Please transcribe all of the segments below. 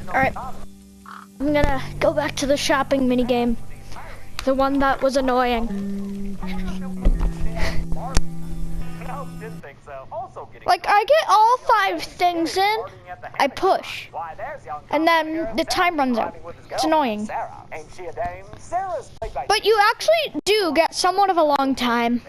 Alright, I'm gonna go back to the shopping minigame. The one that was annoying. Like, I get all 5 things in, I push, and then the time runs out. It's annoying. But you actually do get somewhat of a long time.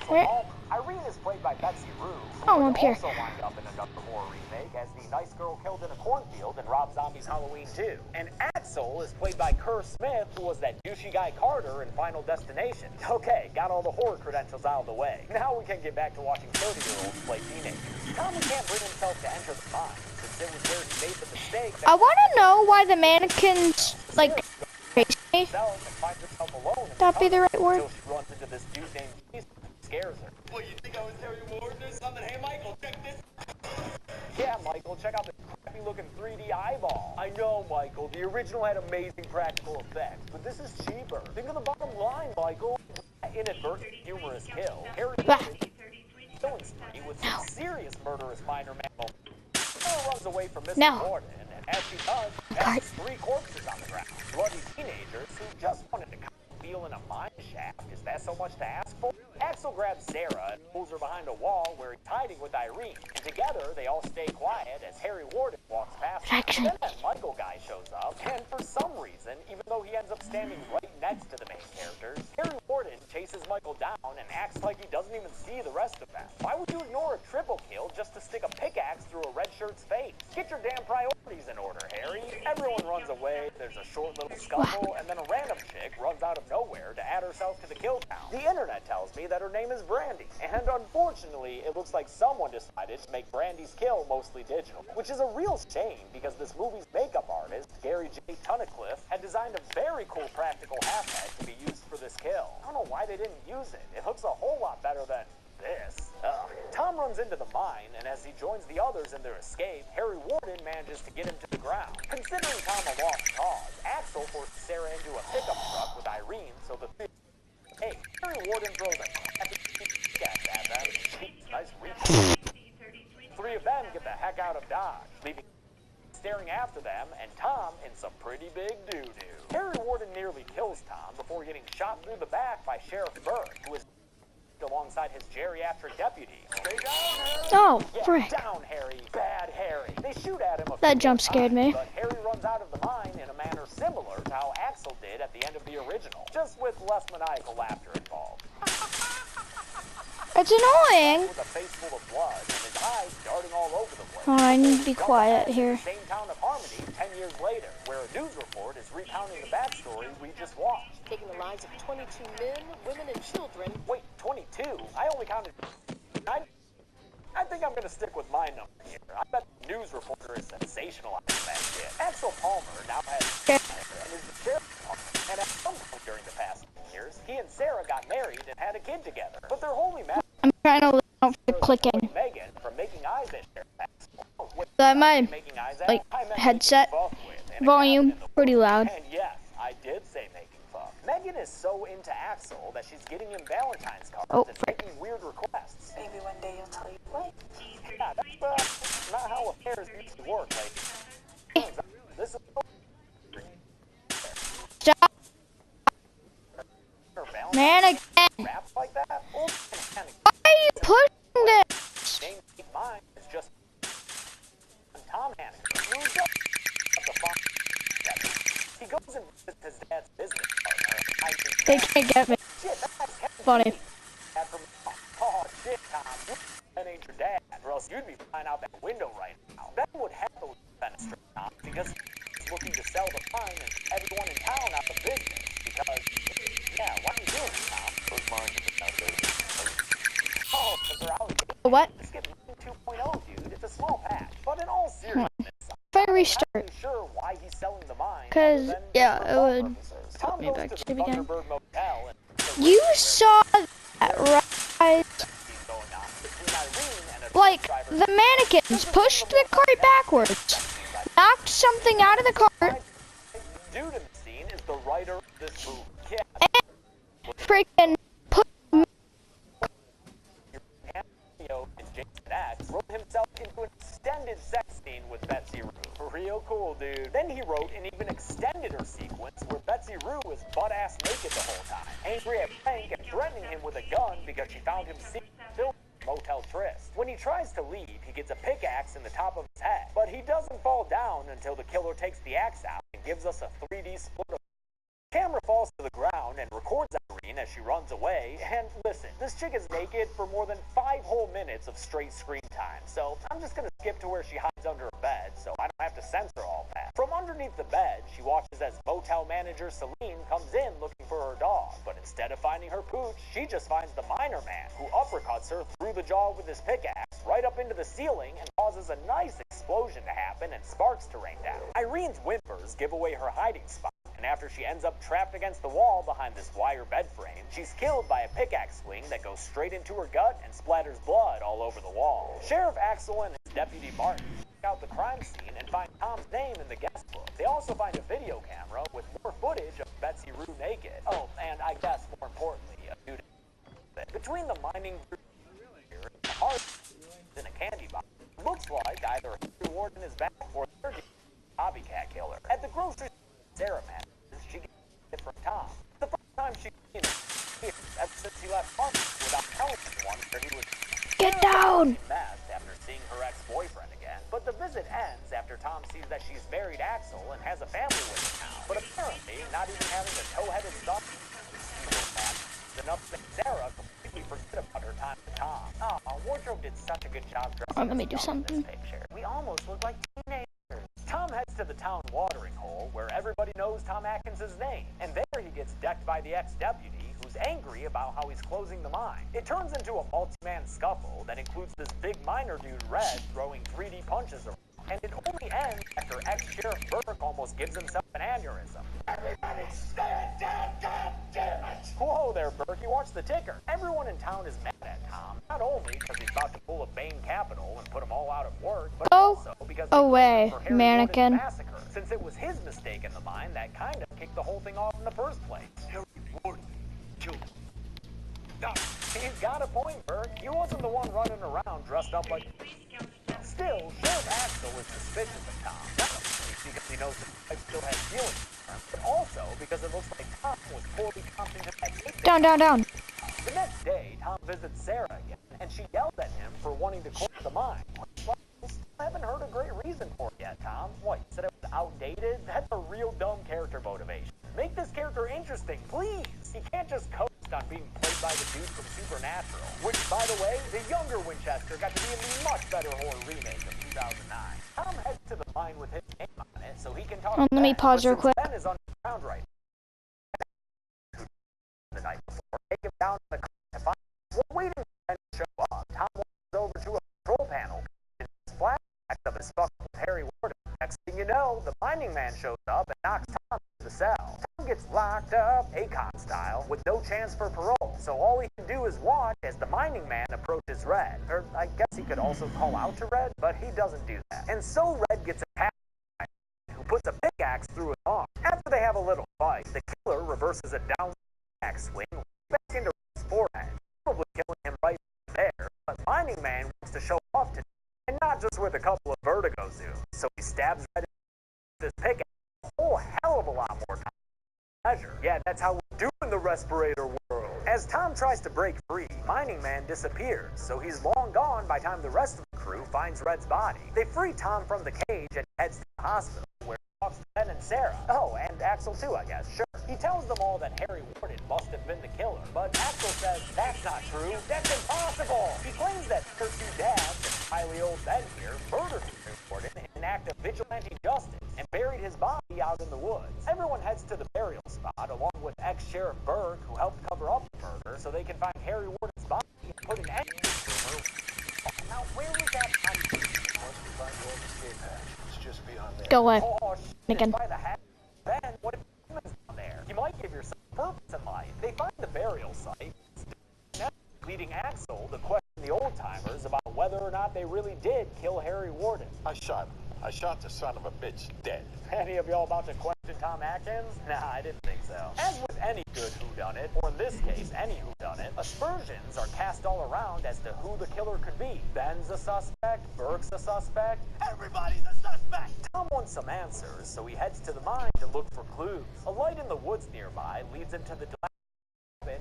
Where? Irene is played by Betsy Rue, Oh, I'm up here. also lined up in another horror remake as the nice girl killed in a cornfield in Rob Zombie's Halloween 2. And Axel is played by Kerr Smith, who was that douchey guy Carter in Final Destination. Okay, got all the horror credentials out of the way. Now we can get back to watching 30-year-olds play teenagers. Tommy can't bring himself to enter the mine, since it was where he made the mistake. I want to know why the mannequins, like, face me. That be the right word? Until she runs into this dude named Jesus and scares her. Well, you think I was Harry Warden or something? Hey, Michael, check this. Yeah, Michael, check out this crappy-looking 3D eyeball. I know, Michael, the original had amazing practical effects, but this is cheaper. Think of the bottom line, Michael. Inadvertent, humorous kill. Harry Warden killing spree with some serious murderous minor mammal. Sarah runs away from Mr. Warden, and as she does, passes 3 corpses on the ground. Bloody teenagers who just wanted to feel in a mine shaft. Is that so much to ask for? Axel grabs Sarah and pulls her behind a wall where he's hiding with Irene. And together, they all stay quiet as Harry Warden walks past them. Then that Michael guy shows up, and for some reason, even though he ends up standing right next to the main characters, Harry Warden chases Michael down and acts like he doesn't even see the rest of them. Why would you ignore a triple kill just to stick a pickaxe through a red shirt's face? Get your damn priorities in order, Harry. Everyone runs away, there's a short little scuffle, and then a random chick runs out of nowhere to add herself to the kill count. The internet tells me that her name is Brandy, and unfortunately, it looks like someone decided to make Brandy's kill mostly digital, which is a real shame because this movie's makeup artist, Gary J. Tunnicliffe, had designed a very cool practical half-head to be used for this kill. I don't know why they didn't use it. It looks a whole lot better than this. Tom runs into the mine, and as he joins the others in their escape, Harry Warden manages to get him to the ground. Considering Tom a lost cause, Axel forces Sarah into a pickup truck with Irene, so the hey, Harry Warden throws a pickaxe at them. Nice reach. 3 of them get the heck out of Dodge, leaving staring after them, and Tom in some pretty big doo-doo. Harry Warden nearly kills Tom before getting shot through the back by Sheriff Burke, who is alongside his geriatric deputy. Stay down, Harry. Oh, Yeah, frick. down, Harry. Bad Harry. They shoot at him a That few jump scared me. But Harry runs out of the mine in a manner similar to how Axel did at the end of the original, just with less maniacal laughter involved. It's annoying. With a face full of blood and his eyes darting all over the place. Oh, I need to be quiet here. Same town of Harmony 10 years later, where a news report is recounting the backstory we just watched. Taking the lives of 22 men, women, and children. Wait, 22? I only counted 9. I think I'm going to stick with my number here. I bet the news reporter is sensationalizing that shit. Axel Palmer now has and is the sheriff, and at some point during the past years, he and Sarah got married and had a kid together. But their holy match I'm trying to listen out for clicking. Megan from making eyes at Sheriff Axel. Is that my, Making eyes at like, I meant headset making fuck with, and a volume? captain in the Pretty loud. And yes, I did say making fuck. Megan is so into Axel that she's getting him Valentine's cards Oh, and frick. making weird requests. Maybe one day you'll tell you what. Yeah, that's not how affairs used to work, lady. This is Stop, her Valentine's man, again. rap like that. Old man Why are you pushing this? name mine is just Tom Hanks. Who's up the fun? He goes and visits his dad's business partner. I think They can't get me. shit, that's Funny. Dad from oh shit, Tom. That ain't your dad, or else you'd be flying out that window right now. Ben would have to benefit Tom because he's looking to sell the mine and everyone in town out of business. Because, yeah, why are you doing this, Tom? Those mines have been out there. Oh, because they're out of What? Let's get Mine 2.0, dude. It's a small patch. But in all seriousness, If I I'm restart. not really sure why he's selling the mine. 'Cause, other than yeah, for it fun would purposes. put Tom me goes back to to the the beginning. Thunderbird Motel and You saw that, right? Like, the mannequins pushed the cart backwards, knocked something out of the cart, Dude in the scene is the writer of this movie. Yeah, and freaking put Antonio and Jason X wrote himself into an real cool, dude. Then he wrote and even extended her sequence where Betsy Rue is butt-ass naked the whole time, angry at Frank and threatening him with a gun because she found him filming Motel Tryst. When he tries to leave, he gets a pickaxe in the top of his head, but he doesn't fall down until the killer takes the axe out and gives us a 3D split of the camera falls to the ground and records Irene as she runs away. And listen, this chick is naked for more than 5 whole minutes of straight screen time, so I'm just gonna skip to where she hides under a bed so I don't have to censor all that. From underneath the bed, she watches as motel manager Celine comes in looking for her dog, but instead of finding her pooch, she just finds the miner man, who uppercuts her through the jaw with his pickaxe right up into the ceiling and causes a nice explosion to happen and sparks to rain down. Irene's whimpers give away her hiding spot, and after she ends up trapped against the wall behind this wire bed frame, she's killed by a pickaxe swing that goes straight into her gut and splatters blood all over the wall. Sheriff Axel and his deputy Martin check out the crime scene and find Tom's name in the guest book. They also find a video camera with more footage of Betsy Rue naked. Oh, and I guess more importantly, a dude. Between the mining group and the heart in a candy box, it looks like either a reward in his back or they're copycat killer. At the grocery store, Sarah manages she gets it from Tom. The first time she's seen him ever since he left Park without telling anyone where he was. Get down! Messed after seeing her ex-boyfriend again. But the visit ends after Tom sees that she's married Axel and has a family with him now. But apparently, not even having a toe-headed son is enough to make Sarah completely forget about her time with Tom. Oh, wardrobe did such a good job dressing Let me do us up in something. this picture. We almost look like teenagers. Tom heads to the town watering hole where everybody knows Tom Atkins' name, and there he gets decked by the ex-deputy who's angry about how he's closing the mine. It turns into a multi-man scuffle that includes this big miner dude Red throwing 3D punches around, and it only ends after ex-sheriff Burke almost gives himself an aneurysm. Everybody stand down, God damn it! Whoa there, Burke, you watch the ticker. Everyone in town is mad at Tom, not only because he's about to pull a Bain Capital and put them all out of work, but also because away, for Harry mannequin. Warden's massacre, since it was his mistake in the mine that kind of kicked the whole thing off in the first place. Harry Warden killed him. No. He's got a point, Burke. He wasn't the one running around dressed up like... Still, Sheriff Axel is suspicious of Tom, not only because he knows that he still has feelings for him, but also because it looks like Tom was poorly comping him at date. Down, down, down. The next day, Tom visits Sarah again, and she yelled at him for wanting to close the mine. Well, I haven't heard a great reason for it yet, Tom. What, you said it was outdated? That's a real dumb character motivation. Make this character interesting, please. He can't just coast on being played by the dude from Supernatural, which, by the way, the younger Winchester got to be in the much better horror remake of 2009. Tom heads to the mine with his name on it so he can talk to Let me Ben, pause but real since quick. Ben is underground right now. The night before, take him down to the car to find him. While waiting for Ben to show up, Tom walks over to a control panel and his flashback of his fuck with Harry Warden. Next thing you know, the mining man shows up and knocks Tom into the cell. Tom gets locked up, Akon style, with no chance for parole. So all he can do is watch as the mining man approaches Red. Or I guess he could also call out to Red, but he doesn't do that. And so Red gets attacked by who puts a pickaxe through his arm. After they have a little fight, the killer reverses a down pickaxe swing back into Red's forehead, probably killing him right there. But mining man wants to show off to, and not just with a couple of vertigo zooms. So he stabs Red with his pickaxe a whole hell of a lot more time. Measure. Yeah, that's how we do in the respirator world. As Tom tries to break free, Mining Man disappears, so he's long gone by the time the rest of the crew finds Red's body. They free Tom from the cage and heads to the hospital, where he talks to Ben and Sarah. Oh, and Axel too, I guess, sure. He tells them all that Harry Warden must have been the killer, but Axel says that's not true, that's impossible! He claims that her two dads, and highly old Ben here, murdered Harry Warden in an act of vigilante justice, and buried his body out in the woods. Everyone heads to the burial spot, along with ex-Sheriff Burke, who helped cover up the murder, so they can find Harry Warden's body and put an end to the rumor. Now, where was that body? Once we find Warden's escape hatch, it's just beyond there. Go away. Oh, shit, Again. it's by the hatch. Ben, what if humans down there? You might give yourself purpose in life. They find the burial site, leading Axel to question the old-timers about whether or not they really did kill Harry Warden. I shot him. I shot the son of a bitch dead. Any of y'all about to question Tom Atkins? Nah, I didn't think so. As with any good whodunit, or in this case, any whodunit, aspersions are cast all around as to who the killer could be. Ben's a suspect, Burke's a suspect, everybody's a suspect! Tom wants some answers, so he heads to the mine to look for clues. A light in the woods nearby leads him to the cabin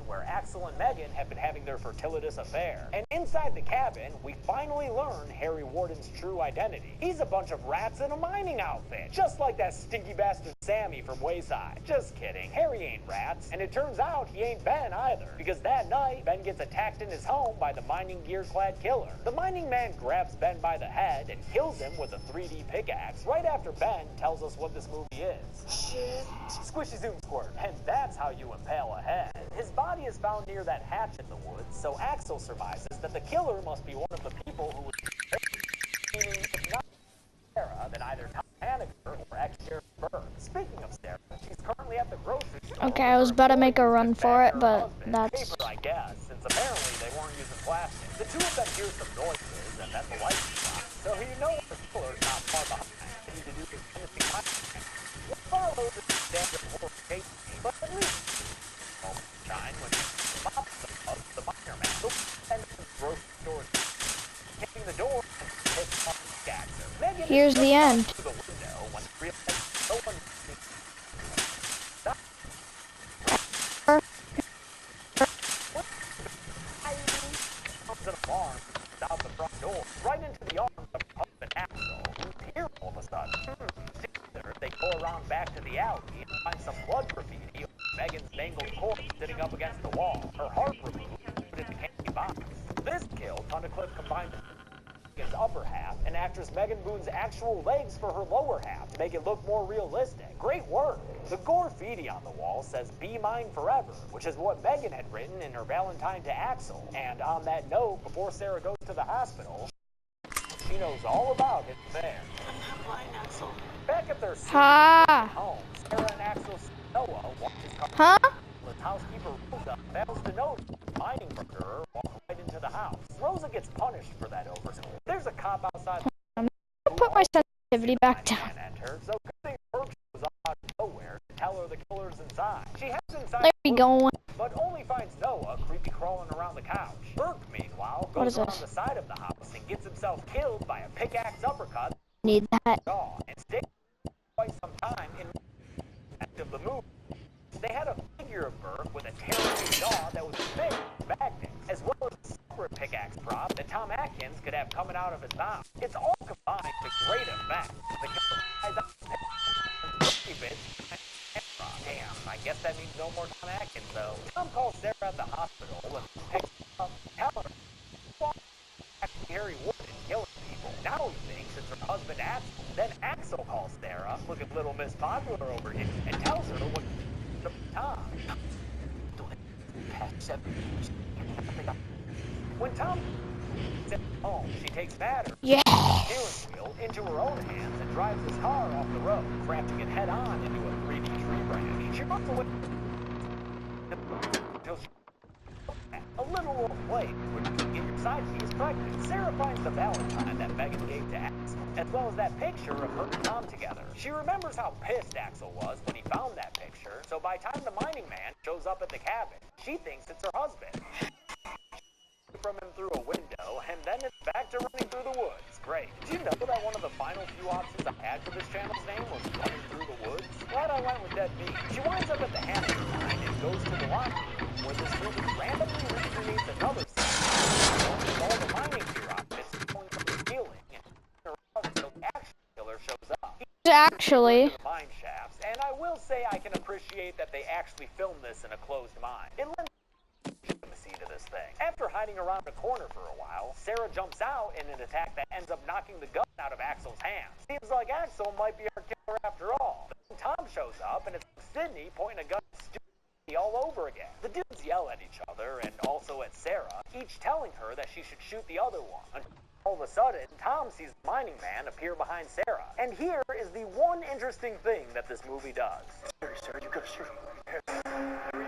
where Axel and Megan have been having their fertilitous affair. And inside the cabin, we finally learn Harry Warden's true identity. He's a bunch of rats in a mining outfit, just like that stinky bastard Sammy from Wayside. Just kidding, Harry ain't rats, and it turns out he ain't Ben either, because that night, Ben gets attacked in his home by the mining gear-clad killer. The mining man grabs Ben by the head and kills him with a 3D pickaxe right after Ben tells us what this movie is. Shit. Squishy Zoom Squirt, and that's how you impale a head. His body is found near that hatch in the woods, so Axel surmises that the killer must be one of the people who was meaning if not Sarah, then either Tom Hanniger or ex-Sheriff Burke. Speaking of Sarah, she's currently at the grocery store. Okay, I was about to make a run for it, but that's... Paper, I guess, since apparently they weren't using plastic. The two of them hear some noises, and then the lights stop. So you know the killer's not far behind. They need to do this Tennessee Titans. What follows is standard horror case, but at least shine when the minor man and the grocery store taking the door and takes off the stacks. Here's the end. To the window when realized no one comes an alarm out the front door, right into the arms of husband Axel, who's here all of a sudden. They go around back to the alley and find some blood graffiti on Megan's mangled corpse sitting up against the wall. Her heart removed and put in a candy box. This kill, Tunnicliffe combined Megan's upper half and actress Megan Boone's actual legs for her lower half to make it look more realistic. Great work! The graffiti on the wall says "Be Mine Forever," which is what Megan had written in her Valentine to Axel. And on that note, before Sarah goes to the hospital, she knows all about his affair. I'm not blind, Axel. Back at their Ha! home, Sarah and Axel's Noah watch his car. Huh? The housekeeper Rosa fails to notice the mining murderer walk right into the house. Rosa gets punished for that oversight. There's a cop outside. I'll put my sensitivity back down. Enter, so good thing Burke shows up out of nowhere to tell her the killer's inside. She heads inside, There we go. but only finds Noah creepy crawling around the couch. Burke, meanwhile, What goes is around this? the side of the house and gets himself killed by a pickaxe uppercut Need that. jaw and stays quite some time in the of the movie. They had a figure of Burke with a terrible jaw that was big magnets, as well as a separate pickaxe prop that Tom Atkins could have coming out of his mouth. It's all combined to great effect. The killer flies out and bits. Damn, I guess that means no more Tom Atkins, though. Tom calls Sarah at the hospital and picks her up, telling her Harry Warden killing people. Now he thinks it's her husband Axel. Then Axel calls Sarah, look at little Miss Popular over here, and tells her what the Tom. Past 7 years. When Tom gets home, she takes matters Yeah. steering wheel into her own hands and drives his car off the road, crashing it head-on into a 3D tree branch. She runs away until she a literal place where you can get your side keys pregnant. Sarah finds the Valentine that Megan gave to Axel, as well as that picture of her and Tom together. She remembers how pissed Axel was when he found that picture, so by the time the mining man shows up at the cabin, she thinks it's her husband. From him through a window, and then it's back to running through the woods. Great. Did you know that one of the final few options I had for this channel's name was Running Through the Woods? Glad I went with Dead Meat. She winds up at the Hanniger mine and goes to the locker room, where this movie randomly recreates another scene with all the mining gear outfits going from the ceiling, and until the action killer shows up. Actually. The mine shafts, and I will say I can appreciate that they actually filmed this in a closed mine. It lends legitimacy to this thing. After hiding around a corner for a while, Sarah jumps out in an attack that ends up knocking the gun out of Axel's hands. Seems like Axel might be our killer after all. Then Tom shows up, and it's Sydney pointing a gun at Stu all over again. The dudes yell at each other, and also at Sarah, each telling her that she should shoot the other one. Until all of a sudden, Tom sees the mining man appear behind Sarah. And here is the one interesting thing that this movie does. Sarah, you gotta shoot him.